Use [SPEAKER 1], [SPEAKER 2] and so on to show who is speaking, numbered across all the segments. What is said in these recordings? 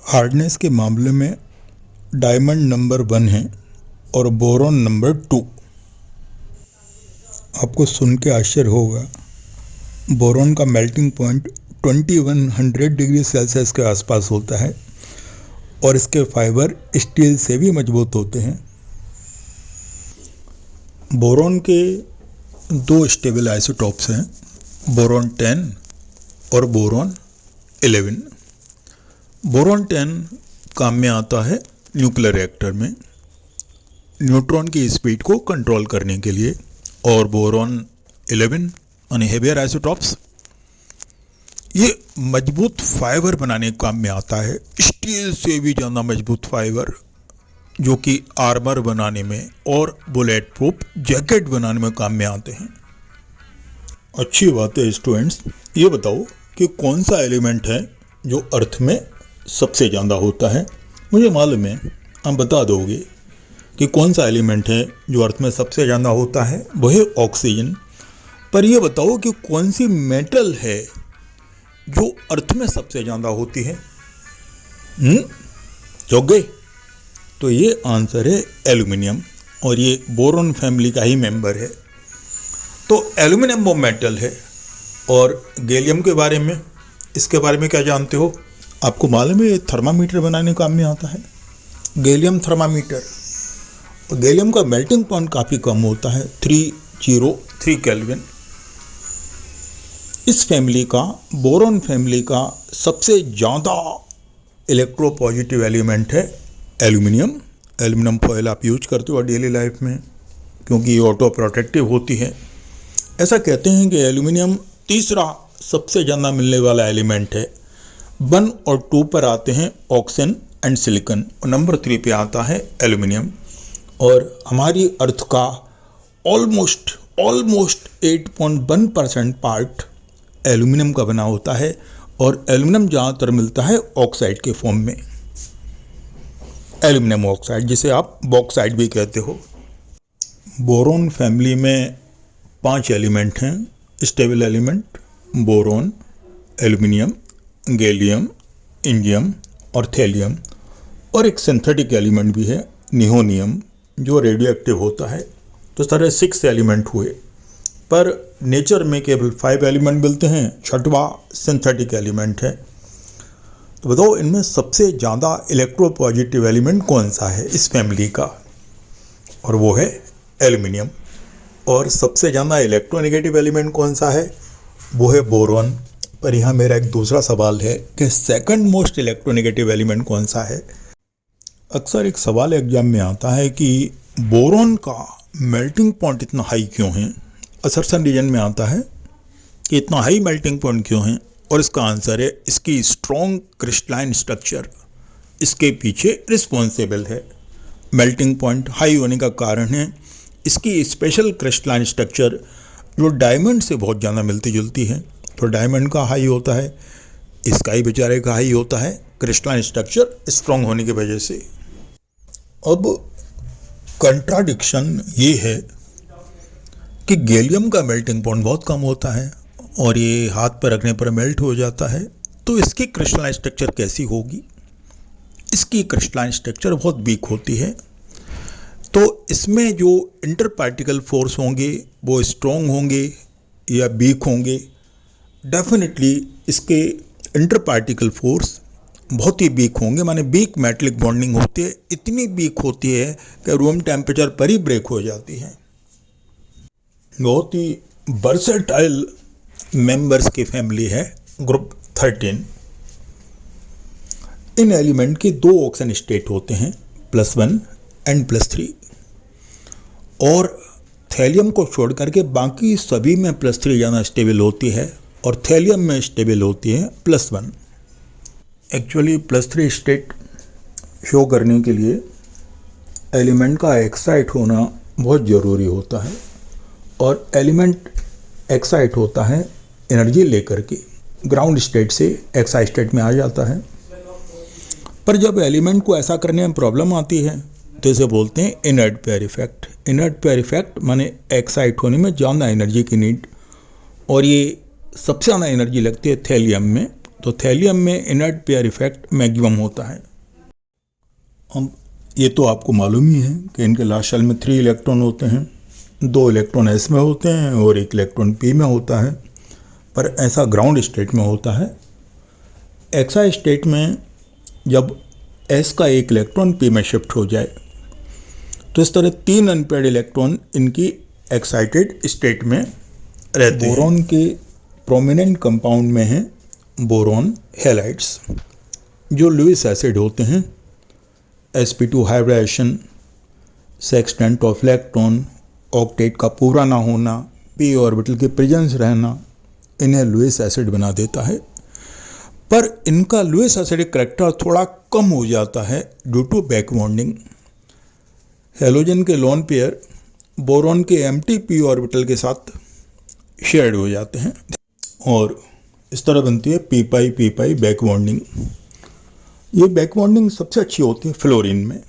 [SPEAKER 1] Hardness के मामले में डायमंड नंबर 1 है और बोरॉन नंबर 2। आपको सुन के आश्चर्य होगा, बोरॉन का मेल्टिंग पॉइंट 2100 डिग्री सेल्सियस के आसपास होता है और इसके फाइबर स्टील से भी मजबूत होते हैं। बोरॉन के 2 स्टेबल आइसोटॉप्स हैं, बोरॉन 10 और बोरॉन 11। बोरॉन 10 काम में आता है न्यूक्लियर रिएक्टर में न्यूट्रॉन की स्पीड को कंट्रोल करने के लिए, और बोरॉन 11 यानी हेवियर आइसोटॉप्स ये मजबूत फाइबर बनाने के काम में आता है, स्टील से भी ज़्यादा मजबूत फाइबर, जो कि आर्मर बनाने में और बुलेट प्रूफ जैकेट बनाने में काम में आते हैं। अच्छी बात है स्टूडेंट्स, ये बताओ कि कौन सा एलिमेंट है जो अर्थ में सबसे ज़्यादा होता है। मुझे मालूम है आप बता दोगे कि कौन सा एलिमेंट है जो अर्थ में सबसे ज़्यादा होता है, वो है ऑक्सीजन। पर यह बताओ कि कौन सी मेटल है जो अर्थ में सबसे ज़्यादा होती है। चौक गए? तो ये आंसर है एल्यूमिनियम, और ये बोरॉन फैमिली का ही मेंबर है। तो एल्यूमिनियम वो मेटल है। और गैलियम के बारे में, इसके बारे में क्या जानते हो? आपको मालूम है ये थर्मामीटर बनाने काम में आता है, गैलियम थर्मामीटर। और गैलियम का मेल्टिंग पॉइंट काफ़ी कम होता है, 303 केल्विन। इस फैमिली का, बोरॉन फैमिली का सबसे ज़्यादा इलेक्ट्रोपॉजिटिव एलिमेंट है एल्यूमिनियम। एल्यूमिनियम फॉयल आप यूज करते हो डेली लाइफ में, क्योंकि ये ऑटो प्रोटेक्टिव होती है। ऐसा कहते हैं कि एल्यूमिनियम तीसरा सबसे ज़्यादा मिलने वाला एलिमेंट है। 1 और 2 पर आते हैं ऑक्सीजन एंड सिलिकॉन, और नंबर 3 पे आता है एल्यूमिनियम। और हमारी अर्थ का ऑलमोस्ट 8.1% पार्ट एल्यूमिनियम का बना होता है, और एल्यूमिनियम ज़्यादातर मिलता है ऑक्साइड के फॉर्म में, एल्यूमिनियम ऑक्साइड, जिसे आप बॉक्साइड भी कहते हो। बोरॉन फैमिली में 5 एलिमेंट हैं stable element, boron, aluminium, gallium, indium और थैलियम। और एक सिंथेटिक एलिमेंट भी है नियोनियम, जो रेडियो एक्टिव होता है। तो इस तरह 6 एलिमेंट हुए, पर नेचर में केवल 5 एलिमेंट मिलते हैं, 6वां सिंथेटिक एलिमेंट है। तो बताओ इनमें सबसे ज़्यादा इलेक्ट्रोपॉजिटिव एलिमेंट कौन सा है इस फैमिली का? और वो है एल्यूमिनियम। और सबसे ज़्यादा इलेक्ट्रोनेगेटिव एलिमेंट कौन सा है? वो है बोरॉन। पर यहाँ मेरा एक दूसरा सवाल है कि सेकंड मोस्ट इलेक्ट्रोनेगेटिव एलिमेंट कौन सा है? अक्सर एक सवाल एग्जाम में आता है कि बोरॉन का मेल्टिंग पॉइंट इतना हाई क्यों है। असर्शन रीजन में आता है कि इतना हाई मेल्टिंग पॉइंट क्यों है, और इसका आंसर है इसकी स्ट्रॉन्ग क्रिस्टलाइन स्ट्रक्चर इसके पीछे रिस्पॉन्सिबल है। मेल्टिंग पॉइंट हाई होने का कारण है इसकी स्पेशल क्रिस्टलाइन स्ट्रक्चर, जो डायमंड से बहुत ज़्यादा मिलती जुलती है। तो डायमंड का हाई होता है, इसका ही बेचारे का हाई होता है, क्रिस्टलाइन स्ट्रक्चर स्ट्रॉन्ग होने की वजह से। अब कंट्राडिक्शन ये है कि गैलियम का मेल्टिंग पॉइंट बहुत कम होता है और ये हाथ पर रखने पर मेल्ट हो जाता है। तो इसकी क्रिस्टलाइन स्ट्रक्चर कैसी होगी? इसकी क्रिस्टलाइन स्ट्रक्चर बहुत वीक होती है। तो इसमें जो इंटर पार्टिकल फोर्स होंगे वो स्ट्रॉन्ग होंगे या वीक होंगे? डेफिनेटली इसके इंटर पार्टिकल फोर्स बहुत ही वीक होंगे, माने वीक मेटलिक बॉन्डिंग होती है, इतनी वीक होती है कि रूम टेम्परेचर पर ही ब्रेक हो जाती है। बहुत ही वर्सेटाइल मेंबर्स की फैमिली है ग्रुप 13। इन एलिमेंट के 2 ऑक्सीजन स्टेट होते हैं, +1 एंड +3, और थैलियम को छोड़ करके बाकी सभी में +3 ज़्यादा स्टेबल होती है, और थैलियम में स्टेबल होती है +1। एक्चुअली +3 स्टेट शो करने के लिए एलिमेंट का एक्साइट होना बहुत ज़रूरी होता है, और एलिमेंट एक्साइट होता है एनर्जी लेकर के, ग्राउंड स्टेट से एक्साइट स्टेट में आ जाता है। पर जब एलिमेंट को ऐसा करने में प्रॉब्लम आती है तो इसे बोलते हैं inert pair effect. Inert pair effect माने एक्साइट होने में ज़्यादा एनर्जी की नीड, और ये सबसे ज़्यादा एनर्जी लगती है थैलियम में तो थैलियम में इनर्ट पेयर इफेक्ट मैक्सिमम होता है। हम ये तो आपको मालूम ही है कि इनके लास्ट शेल में 3 इलेक्ट्रॉन होते हैं, 2 इलेक्ट्रॉन s में होते हैं और 1 इलेक्ट्रॉन p में होता है, पर ऐसा ग्राउंड स्टेट में होता है। एक्साइट स्टेट में जब s का 1 इलेक्ट्रॉन p में शिफ्ट हो जाए तो इस तरह 3 अनपेयर्ड इलेक्ट्रॉन इनकी एक्साइटेड स्टेट में रहते हैं। बोरॉन के प्रोमिनेंट कंपाउंड में हैं बोरॉन हैलाइड्स, जो लुईस एसिड होते हैं। sp2 hybridisation, sextet of electron, octet का पूरा ना होना, p ऑर्बिटल के प्रेजेंस रहना इन्हें लुईस एसिड बना देता है। पर इनका लुईस एसिडिक करैक्टर थोड़ा कम हो जाता है due to back bonding. Halogen के लोन पेयर बोरॉन के एम्प्टी p ऑर्बिटल के साथ शेयर्ड हो जाते हैं और इस तरह बनती है p पाई बैक बॉन्डिंग। ये बैक बॉन्डिंग सबसे अच्छी होती है फ्लोरीन में,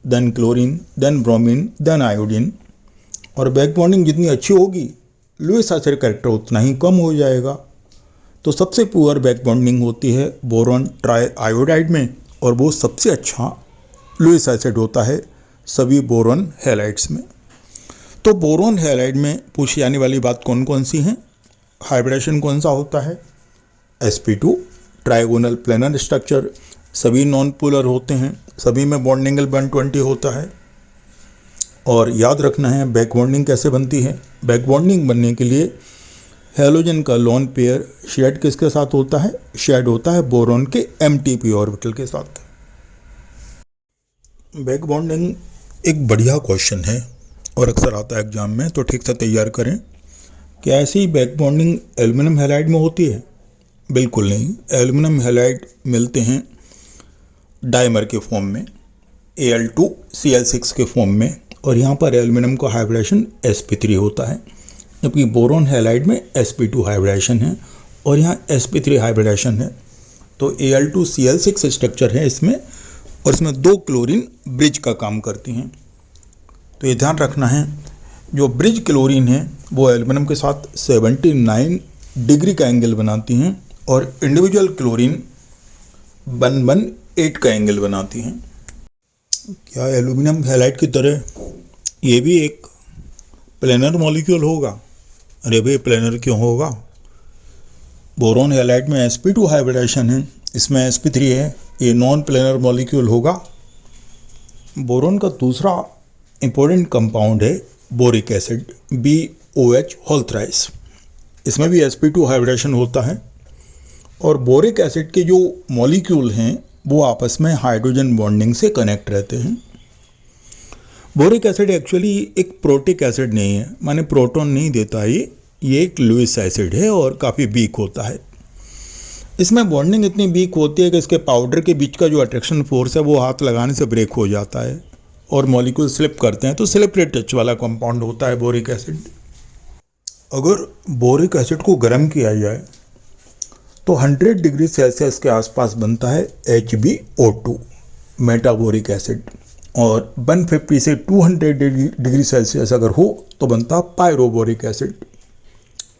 [SPEAKER 1] then chlorine, then bromine, then iodine. और बैक बॉन्डिंग जितनी अच्छी होगी लुईस एसिड कैरेक्टर उतना ही कम हो जाएगा। तो सबसे पुअर बैक बॉन्डिंग होती है बोरॉन ट्राई आयोडाइड में, और वो सबसे अच्छा लुईस एसिड होता है सभी बोरॉन हैलाइड्स में। तो बोरॉन हैलाइड में पूछी जाने वाली बात कौन कौन सी हैं? हाइब्रिडेशन कौन सा होता है? sp2 ट्राइगोनल प्लेनर स्ट्रक्चर, सभी नॉन पोलर होते हैं, सभी में बॉन्ड एंगल 120 होता है। और याद रखना है बैक बॉन्डिंग कैसे बनती है। बैक बॉन्डिंग बनने के लिए हैलोजन का लोन पेयर शेयर्ड किसके साथ होता है? शेयर्ड होता है बोरॉन के mtp ऑर्बिटल के साथ। बैक बॉन्डिंग एक बढ़िया क्वेश्चन है और अक्सर आता है एग्जाम में, तो ठीक से तैयार करें। क्या ऐसी बैक बॉन्डिंग एल्युमिनियम हैलाइड में होती है? बिल्कुल नहीं। एल्युमिनियम हैलाइड मिलते हैं डाइमर के फॉर्म में, Al2Cl6 के फॉर्म में, और यहाँ पर एल्युमिनियम का हाइब्रिडेशन sp3 होता है, जबकि बोरॉन हैलाइड में sp2 हाइब्रिडेशन है और यहाँ sp3 हाइब्रिडेशन है। तो Al2Cl6 स्ट्रक्चर है इसमें, और इसमें 2 क्लोरीन ब्रिज का काम करती हैं। तो ये ध्यान रखना है, जो ब्रिज क्लोरीन है वो एल्युमिनियम के साथ 79 डिग्री का एंगल बनाती हैं और इंडिविजुअल क्लोरीन 118 का एंगल बनाती हैं। क्या एल्युमिनियम हैलाइड की तरह ये भी एक प्लेनर मॉलिक्यूल होगा? अरे भाई प्लेनर क्यों होगा? बोरॉन हैलाइड में sp2 हाइब्रिडेशन है, इसमें sp3 है, ये नॉन प्लेनर मॉलिक्यूल होगा। बोरॉन का दूसरा इंपॉर्टेंट कंपाउंड है boric acid, BOH whole thrice. इसमें भी sp2 हाइब्रिडेशन होता है और बोरिक एसिड के जो मॉलिक्यूल हैं वो आपस में हाइड्रोजन बॉन्डिंग से कनेक्ट रहते हैं। बोरिक एसिड एक्चुअली एक प्रोटिक एसिड नहीं है, माने प्रोटॉन नहीं देता है, ये एक लुईस एसिड है और काफ़ी वीक होता है। इसमें बॉन्डिंग इतनी वीक होती है कि इसके पाउडर के बीच का जो अट्रैक्शन फोर्स है वो हाथ लगाने से ब्रेक हो जाता है और मॉलिक्यूल स्लिप करते हैं, तो स्लिपरी टच वाला कंपाउंड होता है बोरिक एसिड। अगर बोरिक एसिड को गर्म किया जाए तो 100 डिग्री सेल्सियस के आसपास बनता है HbO2 मेटाबोरिक एसिड, और 150 से 200 डिग्री सेल्सियस अगर हो तो बनता है पायरोबोरिक एसिड।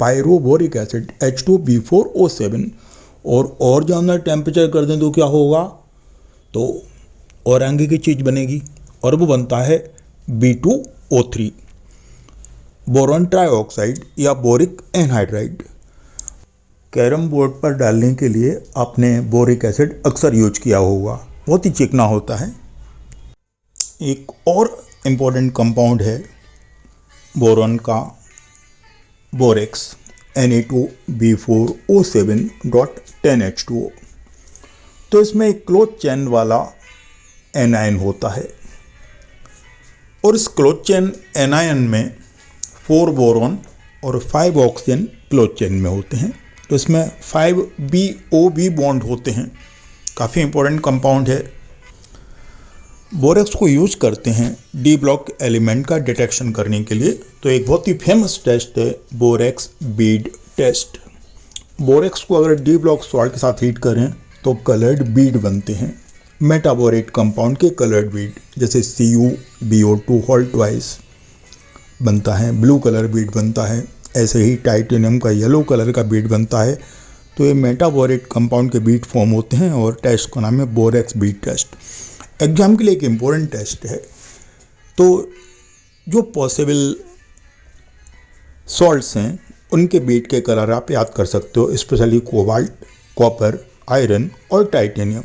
[SPEAKER 1] पायरोबोरिक acid H2B4O7। और ज़्यादा टेम्परेचर कर दें तो क्या होगा? तो और आगे की चीज़ बनेगी और वो बनता है B2O3 बोरॉन ट्राइऑक्साइड या बोरिक एनहाइड्राइड। कैरम बोर्ड पर डालने के लिए आपने बोरिक एसिड अक्सर यूज किया होगा, बहुत ही चिकना होता है। एक और इम्पोर्टेंट कंपाउंड है बोरॉन का बोरेक्स, Na2B4O7.10H2O। तो इसमें एक क्लोज चेन वाला एनायन होता है और इस क्लोज चेन एनायन में 4 बोरॉन और 5 ऑक्सीजन क्लोज चेन में होते हैं। तो इसमें 5 BOB बॉन्ड होते हैं, काफ़ी इंपॉर्टेंट कंपाउंड है। बोरेक्स को यूज करते हैं डी ब्लॉक एलिमेंट का डिटेक्शन करने के लिए। तो एक बहुत ही फेमस टेस्ट है बोरेक्स बीड टेस्ट। बोरेक्स को अगर डी ब्लॉक सॉल्ट के साथ हीट करें तो कलर्ड बीड बनते हैं, मेटाबोरेट कंपाउंड के कलर्ड बीड, जैसे CuBO2 होल ट्वाइस बनता है, ब्लू कलर बीड बनता है। ऐसे ही टाइटेनियम का येलो कलर का बीड बनता है। तो ये मेटाबोरेट कंपाउंड के बीट फॉर्म होते हैं और टेस्ट का नाम है बोरेक्स बीट टेस्ट। एग्जाम के लिए एक इम्पोर्टेंट टेस्ट है। तो जो पॉसिबल सॉल्ट्स हैं उनके बीट के कलर आप याद कर सकते हो, स्पेशली कोबाल्ट, कॉपर, आयरन और टाइटेनियम।